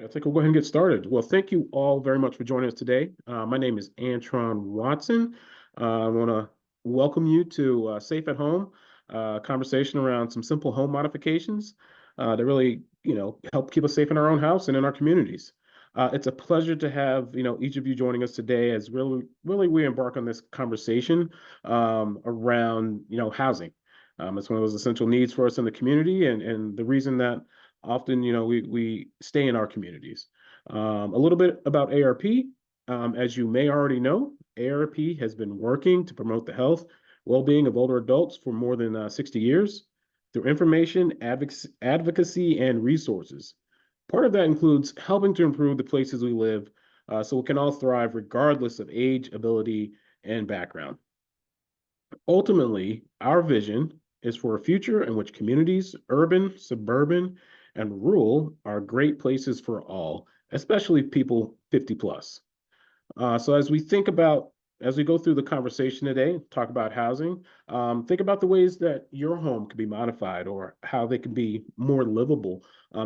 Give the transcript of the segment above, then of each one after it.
I think we'll go ahead and get started. Well, thank you all very much for joining us today. My name is Antron Watson. I want to welcome you to Safe at Home, conversation around some simple home modifications that really, help keep us safe in our own house and in our communities. It's a pleasure to have, each of you joining us today as really we embark on this conversation around, housing. It's one of those essential needs for us in the community, and the reason that often, we stay in our communities. A little bit about ARP. As you may already know, ARP has been working to promote the health, well-being of older adults for more than 60 years through information, advocacy, and resources. Part of that includes helping to improve the places we live so we can all thrive regardless of age, ability, and background. Ultimately, our vision is for a future in which communities, urban, suburban, and rural are great places for all, especially people 50 plus. So as we go through the conversation today, talk about housing, think about the ways that your home can be modified or how they can be more livable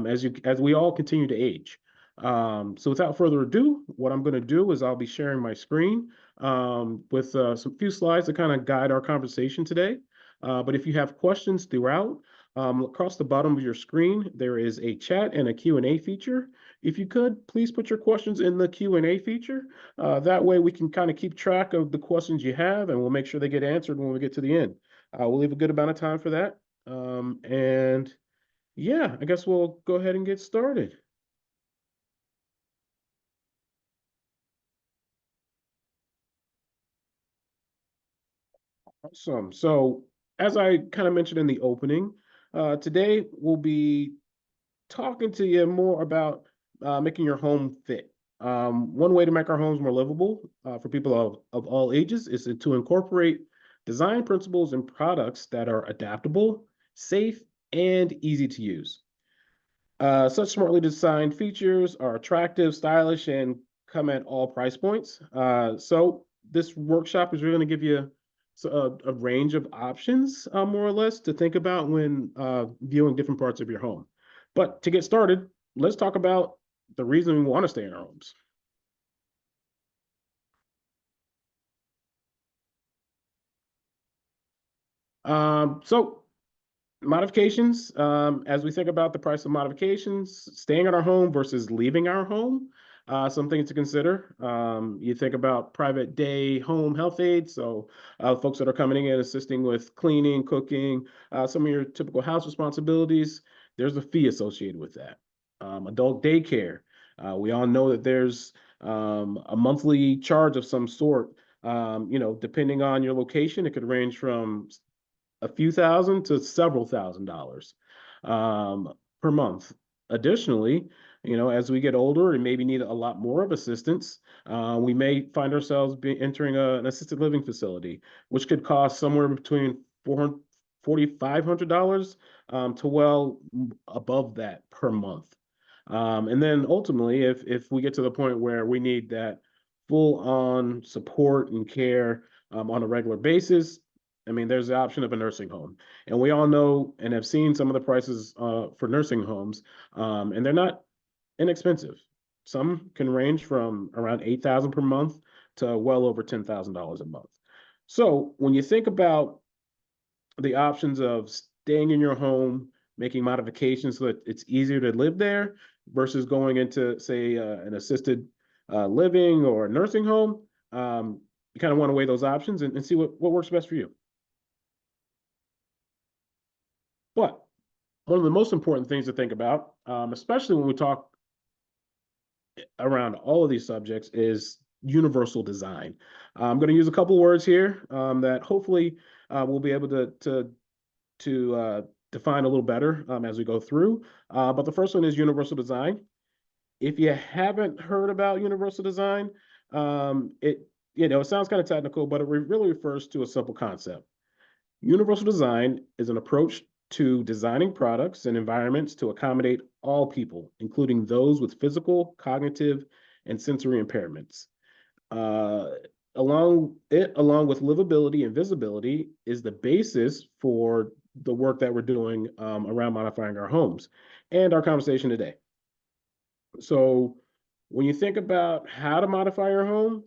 as we all continue to age. So without further ado, what I'm going to do is I'll be sharing my screen with some few slides to kind of guide our conversation today. But if you have questions throughout, across the bottom of your screen, there is a chat and a Q&A feature. If you could, please put your questions in the Q&A feature. That way we can kind of keep track of the questions you have, and we'll make sure they get answered when we get to the end. We'll leave a good amount of time for that. And yeah, I guess we'll go ahead and get started. Awesome. So as I kind of mentioned in the opening, today we'll be talking to you more about making your home fit. One way to make our homes more livable for people of all ages is to incorporate design principles and products that are adaptable, safe, and easy to use. Such smartly designed features are attractive, stylish, and come at all price points. So this workshop is really going to give you a range of options, more or less, to think about when viewing different parts of your home. But to get started, let's talk about the reason we want to stay in our homes. So modifications, as we think about the price of modifications, staying in our home versus leaving our home, some things to consider. You think about private day home health aides, so folks that are coming in assisting with cleaning, cooking, some of your typical house responsibilities. There's a fee associated with that. Adult daycare, we all know that there's a monthly charge of some sort. Depending on your location, it could range from a few thousand to several $1,000s per month. Additionally, as we get older and maybe need a lot more of assistance, we may find ourselves entering an assisted living facility, which could cost somewhere between $4,500 to well above that per month. And then ultimately, if we get to the point where we need that full-on support and care on a regular basis, I mean, there's the option of a nursing home. And we all know and have seen some of the prices for nursing homes, and they're not inexpensive. Some can range from around $8,000 per month to well over $10,000 a month. So when you think about the options of staying in your home, making modifications so that it's easier to live there versus going into, say, an assisted living or a nursing home, you kind of want to weigh those options and see what works best for you. But one of the most important things to think about, especially when we talk around all of these subjects, is universal design. I'm going to use a couple words here that hopefully we'll be able to define a little better as we go through. But the first one is universal design. If you haven't heard about universal design, it sounds kind of technical, but it really refers to a simple concept. Universal design is an approach to designing products and environments to accommodate all people, including those with physical, cognitive, and sensory impairments. Along with livability and visibility, is the basis for the work that we're doing around modifying our homes and our conversation today. So when you think about how to modify your home,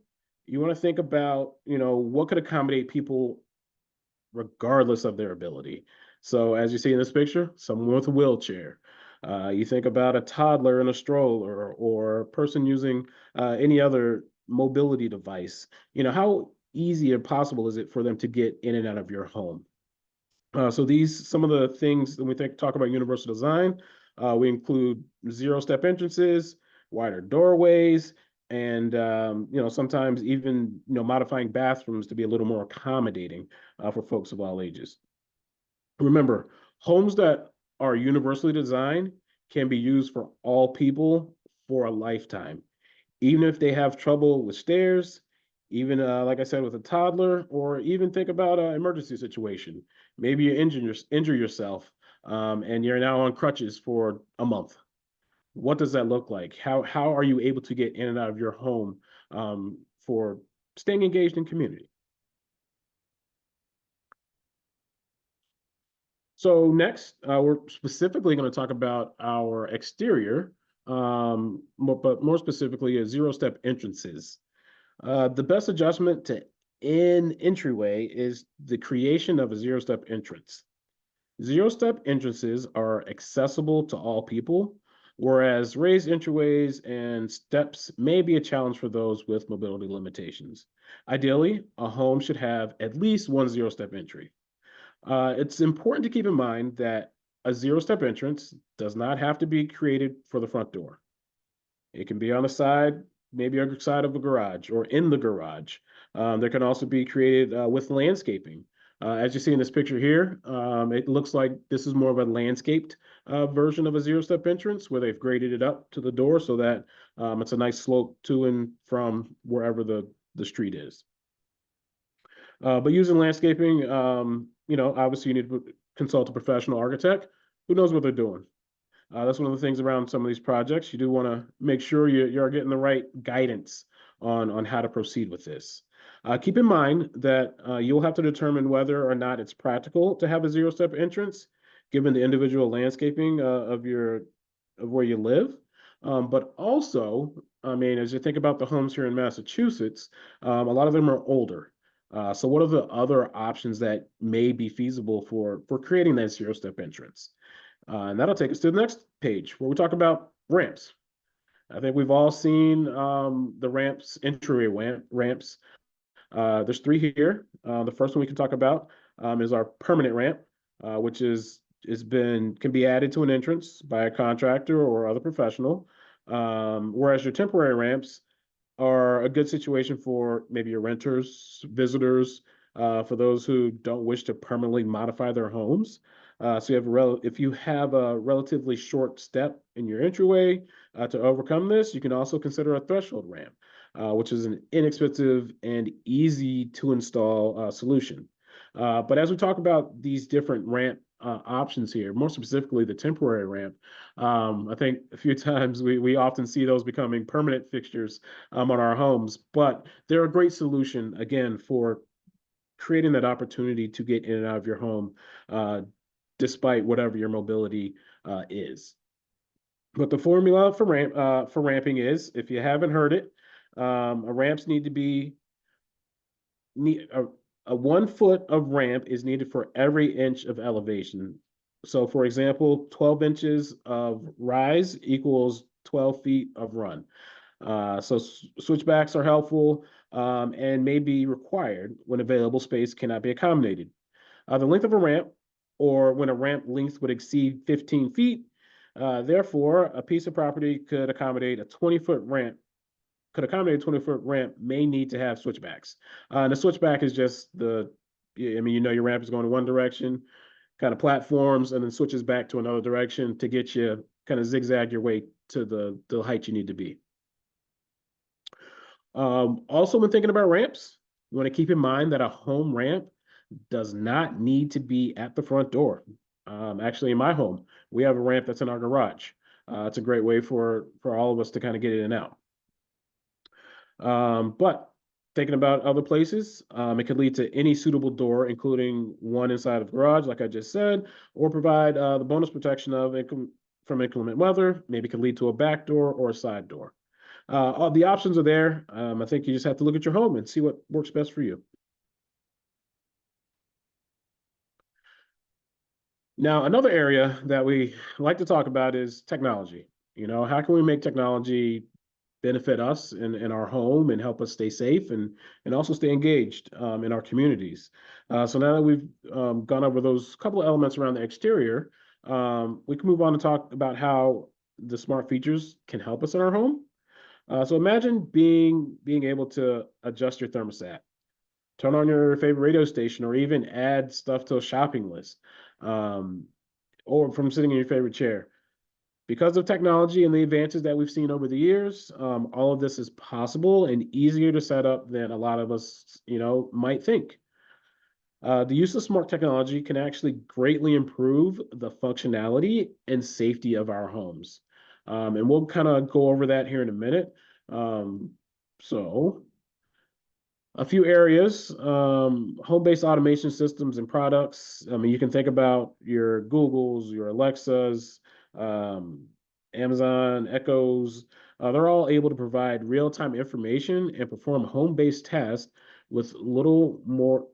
you want to think about, what could accommodate people regardless of their ability. So, as you see in this picture, someone with a wheelchair. You think about a toddler in a stroller or a person using any other mobility device. How easy or possible is it for them to get in and out of your home? So these some of the things that we talk about universal design. We include zero-step entrances, wider doorways, and sometimes even modifying bathrooms to be a little more accommodating for folks of all ages. Remember, homes that are universally designed can be used for all people for a lifetime, even if they have trouble with stairs, even like I said, with a toddler, or even think about an emergency situation. Maybe you injure yourself, and you're now on crutches for a month. What does that look like? How are you able to get in and out of your home for staying engaged in community? So next, we're specifically going to talk about our exterior, but more specifically, zero-step entrances. The best adjustment to an entryway is the creation of a zero-step entrance. Zero-step entrances are accessible to all people, whereas raised entryways and steps may be a challenge for those with mobility limitations. Ideally, a home should have at least one zero-step entry. It's important to keep in mind that a zero-step entrance does not have to be created for the front door. It can be on the side, maybe on the side of a garage or in the garage. There can also be created with landscaping. As you see in this picture here, it looks like this is more of a landscaped version of a zero-step entrance where they've graded it up to the door so that it's a nice slope to and from wherever the street is. But using landscaping, obviously you need to consult a professional architect who knows what they're doing. That's one of the things around some of these projects. You do want to make sure you're getting the right guidance on how to proceed with this. Keep in mind that you'll have to determine whether or not it's practical to have a zero-step entrance, given the individual landscaping of where you live. But also, I mean, as you think about the homes here in Massachusetts, a lot of them are older. So what are the other options that may be feasible for creating that zero-step entrance? And that'll take us to the next page where we talk about ramps. I think we've all seen the ramps, ramps. There's three here. The first one we can talk about is our permanent ramp, which can be added to an entrance by a contractor or other professional. Whereas your temporary ramps are a good situation for maybe your renters, visitors, for those who don't wish to permanently modify their homes. So if you have a relatively short step in your entryway to overcome this, you can also consider a threshold ramp, which is an inexpensive and easy to install solution. But as we talk about these different ramp options here, more specifically the temporary ramp, I think a few times we often see those becoming permanent fixtures on our homes, but they're a great solution again for creating that opportunity to get in and out of your home, despite whatever your mobility is. But the formula for ramping is, if you haven't heard it, ramps need to be need a 1 foot of ramp is needed for every inch of elevation. So, for example, 12 inches of rise equals 12 feet of run. So switchbacks are helpful and may be required when available space cannot be accommodated. The length of a ramp, or when a ramp length would exceed 15 feet, therefore, a piece of property could accommodate a 20-foot ramp may need to have switchbacks. And the switchback is just your ramp is going in one direction, kind of platforms, and then switches back to another direction to get you kind of zigzag your way to the height you need to be. Also, when thinking about ramps, you want to keep in mind that a home ramp does not need to be at the front door. Actually, in my home, we have a ramp that's in our garage. It's a great way for all of us to kind of get in and out. But thinking about other places, it could lead to any suitable door, including one inside of the garage, like I just said, or provide the bonus protection of from inclement weather, maybe could lead to a back door or a side door. All the options are there. I think you just have to look at your home and see what works best for you. Now, another area that we like to talk about is technology. How can we make technology benefit us in our home and help us stay safe and also stay engaged in our communities? So now that we've gone over those couple of elements around the exterior, we can move on to talk about how the smart features can help us in our home. So imagine being able to adjust your thermostat, turn on your favorite radio station, or even add stuff to a shopping list, um, or from sitting in your favorite chair. Because of technology and the advances that we've seen over the years, all of this is possible and easier to set up than a lot of us, might think. The use of smart technology can actually greatly improve the functionality and safety of our homes. And we'll kind of go over that here in a minute. Um, so, a few areas, home-based automation systems and products. I mean, you can think about your Googles, your Alexas, um, Amazon Echoes. They're all able to provide real-time information and perform home-based tasks with little more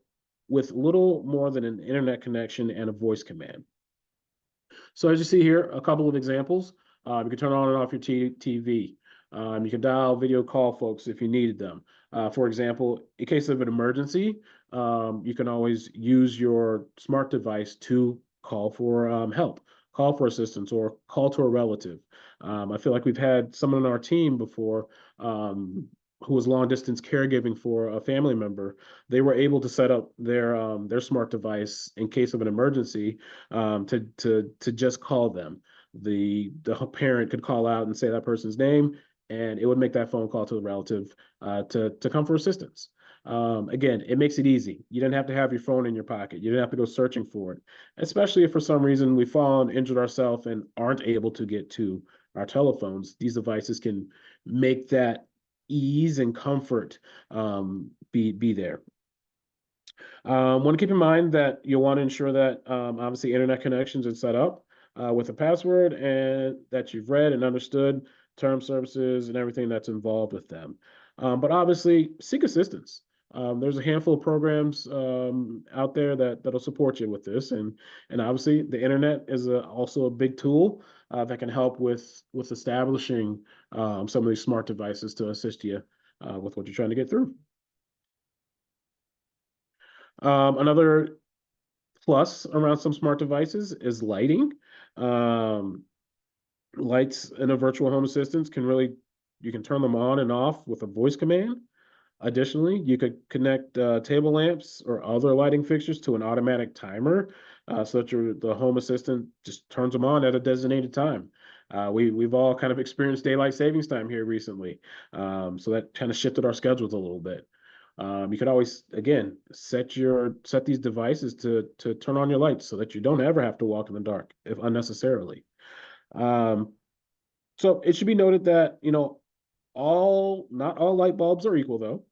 than an internet connection and a voice command. So as you see here, a couple of examples. You can turn on and off your TV. You can dial video call folks if you needed them. For example, in case of an emergency, you can always use your smart device to call for help, call for assistance, or call to a relative. I feel like we've had someone on our team before who was long distance caregiving for a family member. They were able to set up their smart device in case of an emergency, to just call them. The parent could call out and say that person's name, and it would make that phone call to the relative to come for assistance. Again, it makes it easy. You didn't have to have your phone in your pocket. You didn't have to go searching for it, especially if for some reason we fall and injured ourselves and aren't able to get to our telephones. These devices can make that ease and comfort be there. Want to keep in mind that you'll want to ensure that obviously internet connections are set up with a password and that you've read and understood term services and everything that's involved with them. But obviously, seek assistance. There's a handful of programs out there that'll support you with this, and obviously the internet is also a big tool that can help with establishing some of these smart devices to assist you with what you're trying to get through. Another plus around some smart devices is lighting. Um, Lights in a virtual home assistant you can turn them on and off with a voice command. Additionally, you could connect table lamps or other lighting fixtures to an automatic timer so that the home assistant just turns them on at a designated time. We've all kind of experienced daylight savings time here recently, so that kind of shifted our schedules a little bit. You could always, again, set these devices to turn on your lights so that you don't ever have to walk in the dark if unnecessarily. Um, so it should be noted that, not all light bulbs are equal though.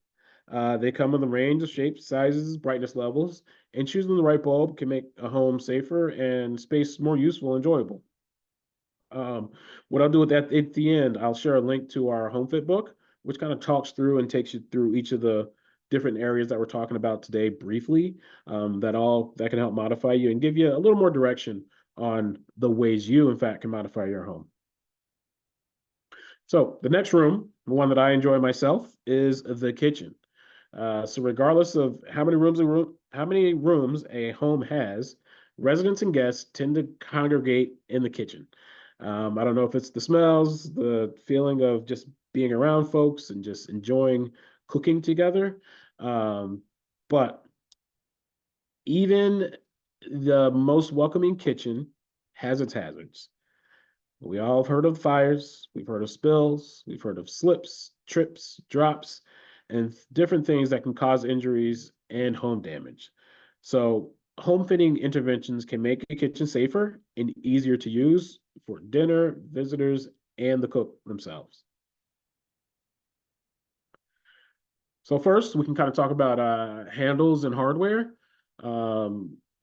They come in a range of shapes, sizes, brightness levels, and choosing the right bulb can make a home safer and space more useful and enjoyable. What I'll do with that at the end, I'll share a link to our HomeFit book, which kind of talks through and takes you through each of the different areas that we're talking about today briefly, that can help modify you and give you a little more direction on the ways you, in fact, can modify your home. So the next room, the one that I enjoy myself, is the kitchen. So regardless of how many rooms a home has, residents and guests tend to congregate in the kitchen. I don't know if it's the smells, the feeling of just being around folks and just enjoying cooking together. But even the most welcoming kitchen has its hazards. We all have heard of fires, we've heard of spills, we've heard of slips, trips, drops, and different things that can cause injuries and home damage. So, home fitting interventions can make a kitchen safer and easier to use for dinner, visitors, and the cook themselves. So first, we can kind of talk about handles and hardware.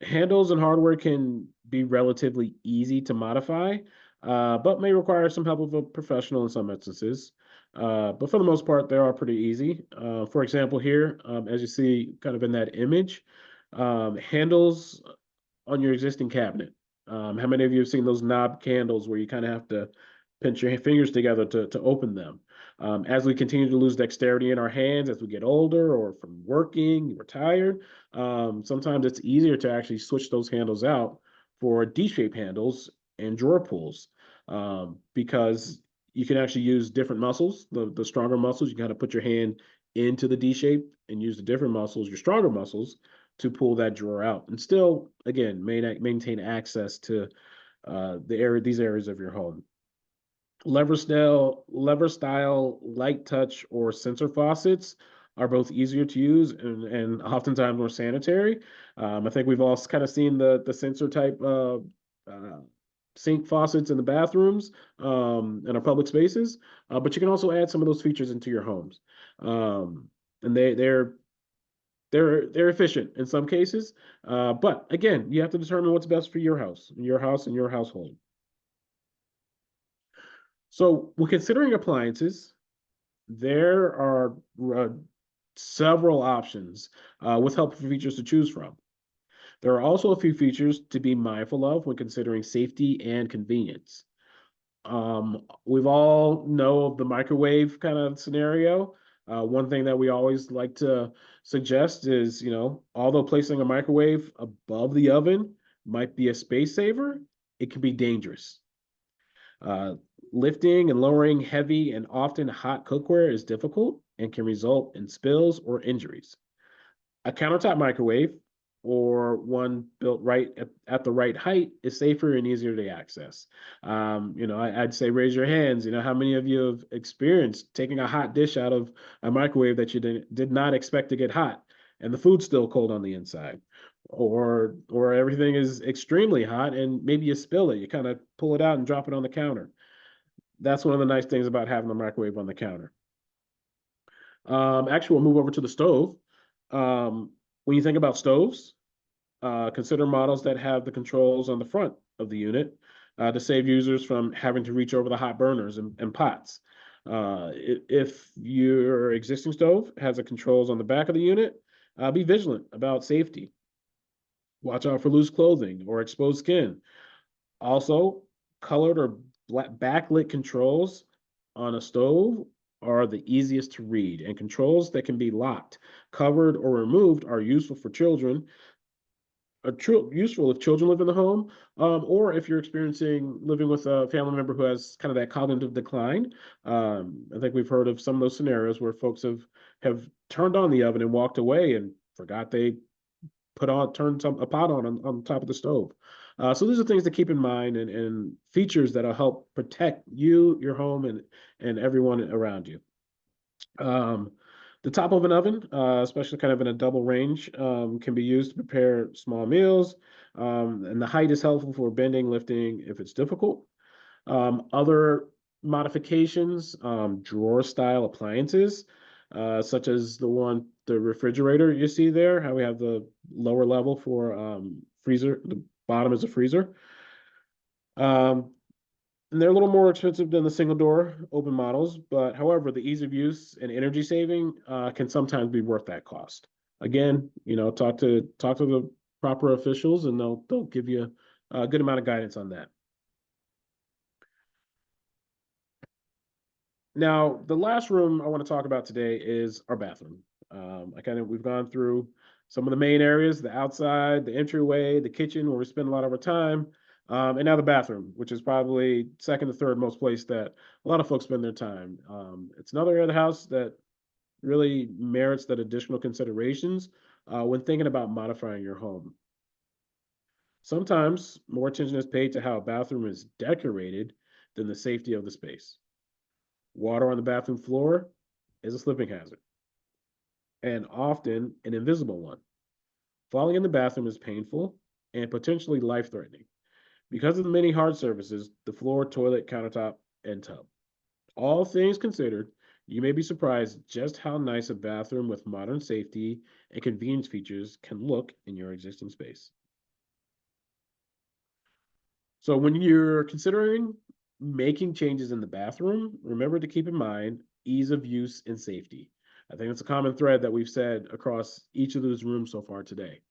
Handles and hardware can be relatively easy to modify. but may require some help of a professional in some instances. But for the most part, they are pretty easy. For example, here, as you see kind of in that image, handles on your existing cabinet. How many of you have seen those knob candles where you kind of have to pinch your fingers together to open them? As we continue to lose dexterity in our hands as we get older or from working, we're tired, sometimes it's easier to actually switch those handles out for D-shaped handles and drawer pulls because you can actually use different muscles, the stronger muscles. You kind of put your hand into the D shape and use the different muscles, your stronger muscles, to pull that drawer out and still, again, maintain access to these areas of your home. Lever style, light touch, or sensor faucets are both easier to use and oftentimes more sanitary. I think we've all kind of seen the sensor type uh, sink faucets in the bathrooms in our public spaces, but you can also add some of those features into your homes. And they're efficient in some cases, but again, you have to determine what's best for your house, and your household. So, when considering appliances, there are several options with helpful features to choose from. There are also a few features to be mindful of when considering safety and convenience. We've all know of the microwave kind of scenario. One thing that we always like to suggest is, although placing a microwave above the oven might be a space saver, it can be dangerous. Uh, Lifting and lowering heavy and often hot cookware is difficult and can result in spills or injuries. A countertop microwave or one built right at the right height is safer and easier to access. I'd say raise your hands. How many of you have experienced taking a hot dish out of a microwave that you did not expect to get hot and the food's still cold on the inside? Or everything is extremely hot and maybe you spill it. You kind of pull it out and drop it on the counter. That's one of the nice things about having a microwave on the counter. Actually, we'll move over to the stove. When you think about stoves, consider models that have the controls on the front of the unit to save users from having to reach over the hot burners and pots. If your existing stove has the controls on the back of the unit, be vigilant about safety. Watch out for loose clothing or exposed skin. Also, colored or backlit controls on a stove are the easiest to read, and controls that can be locked, covered, or removed are useful for children. Useful if children live in the home, or if you're experiencing living with a family member who has kind of that cognitive decline. I think we've heard of some of those scenarios where folks have turned on the oven and walked away and forgot they turned a pot on top of the stove. So these are things to keep in mind and features that'll help protect you, your home, and everyone around you. Um, the top of an oven, especially kind of in a double range, can be used to prepare small meals. And the height is helpful for bending, lifting if it's difficult. Other modifications, drawer style appliances, such as the refrigerator you see there, how we have the lower level for freezer, the bottom is a freezer. Um, and they're a little more expensive than the single door open models, but however, the ease of use and energy saving can sometimes be worth that cost. Again, talk to the proper officials, and they'll give you a good amount of guidance on that. Now, the last room I want to talk about today is our bathroom. We've gone through some of the main areas, the outside, the entryway, the kitchen, where we spend a lot of our time, and now the bathroom, which is probably second or third most place that a lot of folks spend their time. It's another area of the house that really merits that additional considerations when thinking about modifying your home. Sometimes more attention is paid to how a bathroom is decorated than the safety of the space. Water on the bathroom floor is a slipping hazard, and often an invisible one. Falling in the bathroom is painful and potentially life-threatening because of the many hard surfaces, the floor, toilet, countertop, and tub. All things considered, you may be surprised just how nice a bathroom with modern safety and convenience features can look in your existing space. So when you're considering Making changes in the bathroom, remember to keep in mind ease of use and safety. I think it's a common thread that we've said across each of those rooms so far today.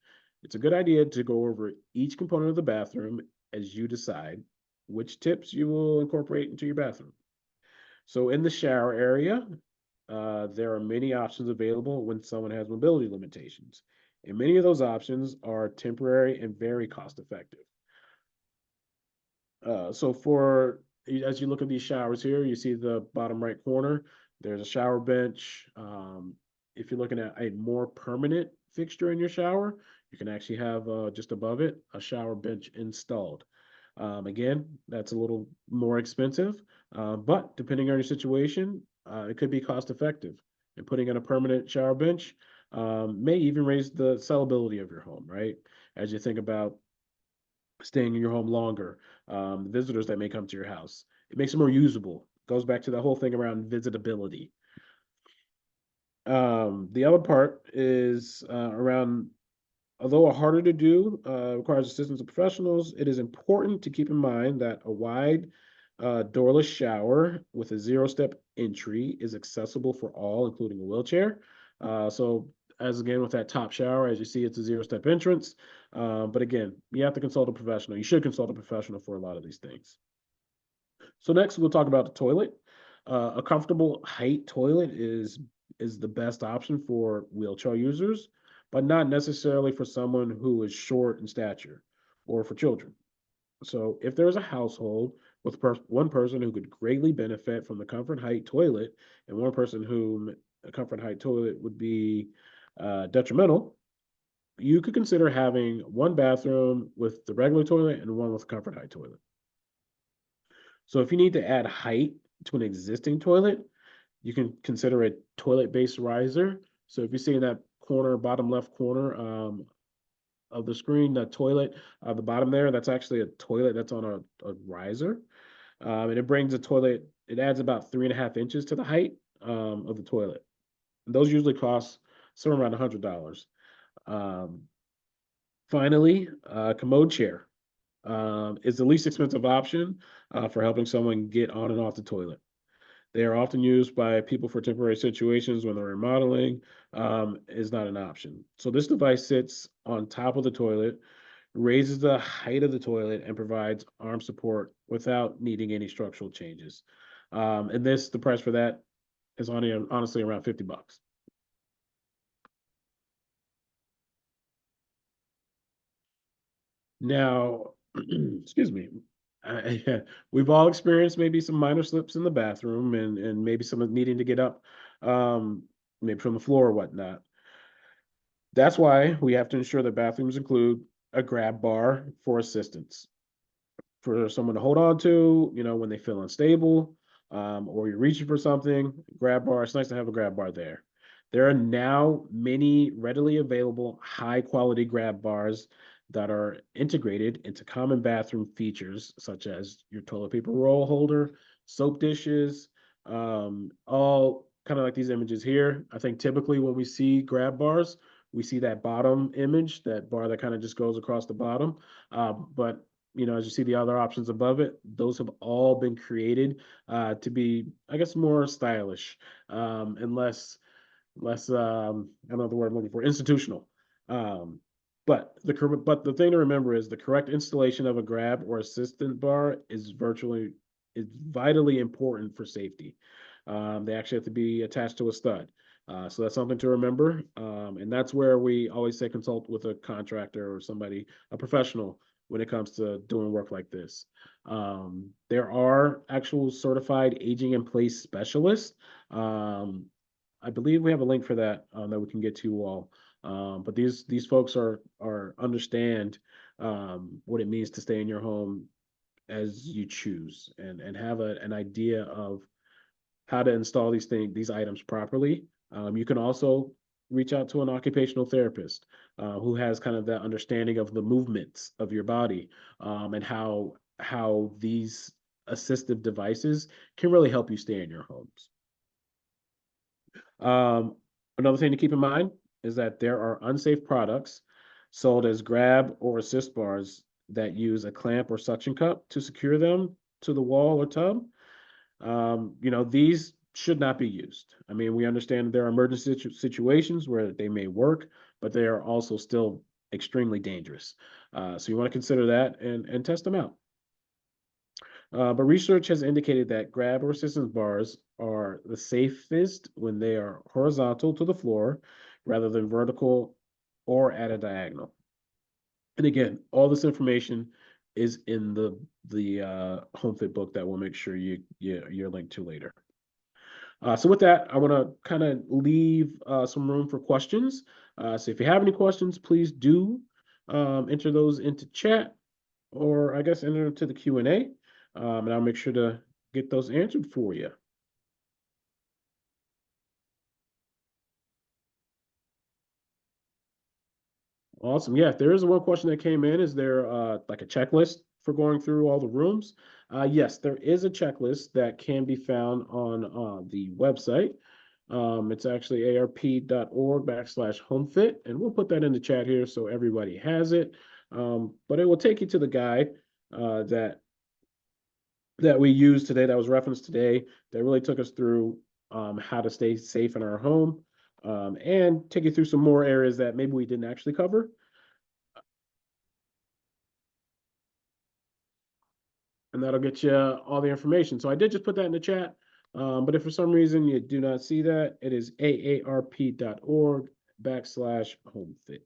It's a good idea to go over each component of the bathroom as you decide which tips you will incorporate into your bathroom. So, in the shower area, there are many options available when someone has mobility limitations. And many of those options are temporary and very cost effective. So for as you look at these showers here, you see the bottom right corner, there's a shower bench. If you're looking at a more permanent fixture in your shower, you can actually have just above it a shower bench installed. Again, that's a little more expensive, but depending on your situation, it could be cost effective. And putting in a permanent shower bench may even raise the sellability of your home, right? As you think about staying in your home longer, the visitors that may come to your house. It makes it more usable. Goes back to the whole thing around visitability. The other part is around, although harder to do, requires assistance of professionals, it is important to keep in mind that a wide doorless shower with a zero-step entry is accessible for all, including a wheelchair. So as again with that top shower, as you see, it's a zero-step entrance. But again, you have to consult a professional. You should consult a professional for a lot of these things. So next, we'll talk about the toilet. A comfortable height toilet is the best option for wheelchair users, but not necessarily for someone who is short in stature or for children. So if there's a household with one person who could greatly benefit from the comfort height toilet and one person whom a comfort height toilet would be detrimental, you could consider having one bathroom with the regular toilet and one with comfort height toilet. So if you need to add height to an existing toilet, you can consider a toilet-based riser. So if you see in that corner, bottom left corner of the screen, the toilet, the bottom there, that's actually a toilet that's on a riser. And it brings the toilet, it adds about 3.5 inches to the height of the toilet. And those usually cost somewhere around $100. Um, Finally, commode chair is the least expensive option for helping someone get on and off the toilet. They are often used by people for temporary situations when they're remodeling, is not an option. So this device sits on top of the toilet, raises the height of the toilet, and provides arm support without needing any structural changes. And the price for that is only honestly around $50. Now, excuse me. We've all experienced maybe some minor slips in the bathroom and maybe some of needing to get up, um, maybe from the floor or whatnot. That's why we have to ensure that bathrooms include a grab bar for assistance for someone to hold on to, when they feel unstable, or you're reaching for something, grab bar. It's nice to have a grab bar there. There are now many readily available high quality grab bars that are integrated into common bathroom features, such as your toilet paper roll holder, soap dishes, all kind of like these images here. I think typically when we see grab bars, we see that bottom image, that bar that kind of just goes across the bottom. But as you see the other options above it, those have all been created to be, I guess, more stylish and less I don't know the word I'm looking for, institutional. Um, but the thing to remember is the correct installation of a grab or assistant bar is vitally important for safety. They actually have to be attached to a stud. So that's something to remember. And that's where we always say consult with a contractor or somebody, a professional, when it comes to doing work like this. There are actual certified aging in place specialists. Um, I believe we have a link for that that we can get to you all. But these folks are understand what it means to stay in your home as you choose and have an idea of how to install these items properly. You can also reach out to an occupational therapist who has kind of that understanding of the movements of your body and how these assistive devices can really help you stay in your homes. Um, Another thing to keep in mind is that there are unsafe products sold as grab or assist bars that use a clamp or suction cup to secure them. to the wall or tub, these should not be used. I mean, we understand there are emergency situations where they may work, but they are also still extremely dangerous. So you want to consider that and test them out. But research has indicated that grab or resistance bars are the safest when they are horizontal to the floor rather than vertical or at a diagonal. And again, all this information is in the home fit book that we'll make sure you're linked to later. So with that, I want to kind of leave some room for questions. So if you have any questions, please do enter those into chat, or I guess enter them to the Q&A, and I'll make sure to get those answered for you. Awesome. Yeah, if there is one question that came in, is there like a checklist for going through all the rooms? Yes, there is a checklist that can be found on the website. It's actually arp.org/homefit, and we'll put that in the chat here so everybody has it. But it will take you to the guide that we used today, that was referenced today, that really took us through how to stay safe in our home, and take you through some more areas that maybe we didn't actually cover. And that'll get you all the information. So I did just put that in the chat. But if for some reason you do not see that, it is aarp.org/homefit.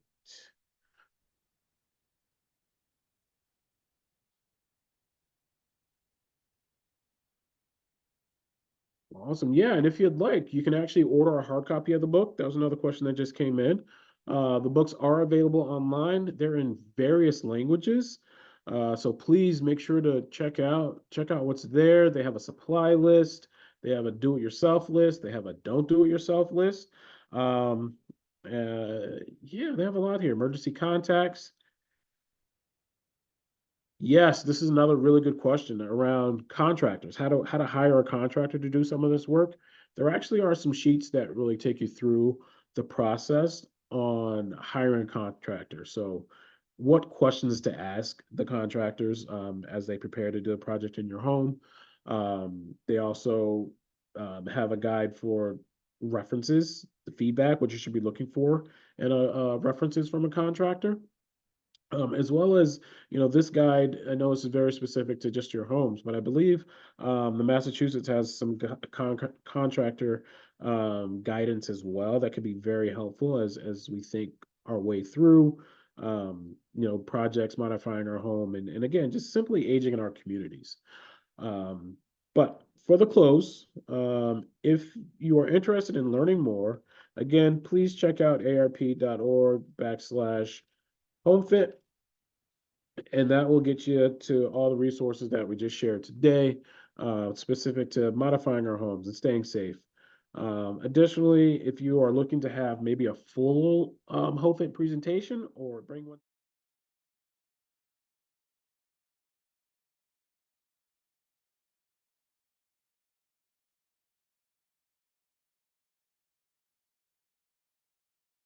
Awesome. Yeah, and if you'd like, you can actually order a hard copy of the book. That was another question that just came in. The books are available online. They're in various languages. So please make sure to check out what's there. They have a supply list. They have a do-it-yourself list. They have a don't do-it-yourself list. Um, yeah, they have a lot here. Emergency contacts. Yes, this is another really good question around contractors. How to hire a contractor to do some of this work. There actually are some sheets that really take you through the process on hiring a contractor. So, what questions to ask the contractors as they prepare to do a project in your home. They also have a guide for references, the feedback, what you should be looking for, and references from a contractor. As well as, this guide, I know this is very specific to just your homes, but I believe the Massachusetts has some contractor guidance as well that could be very helpful as we think our way through, projects, modifying our home, and again, just simply aging in our communities. But for the close, if you are interested in learning more, again, please check out arp.org/homefit, and that will get you to all the resources that we just shared today, specific to modifying our homes and staying safe. Additionally, if you are looking to have maybe a full HomeFit presentation or bring one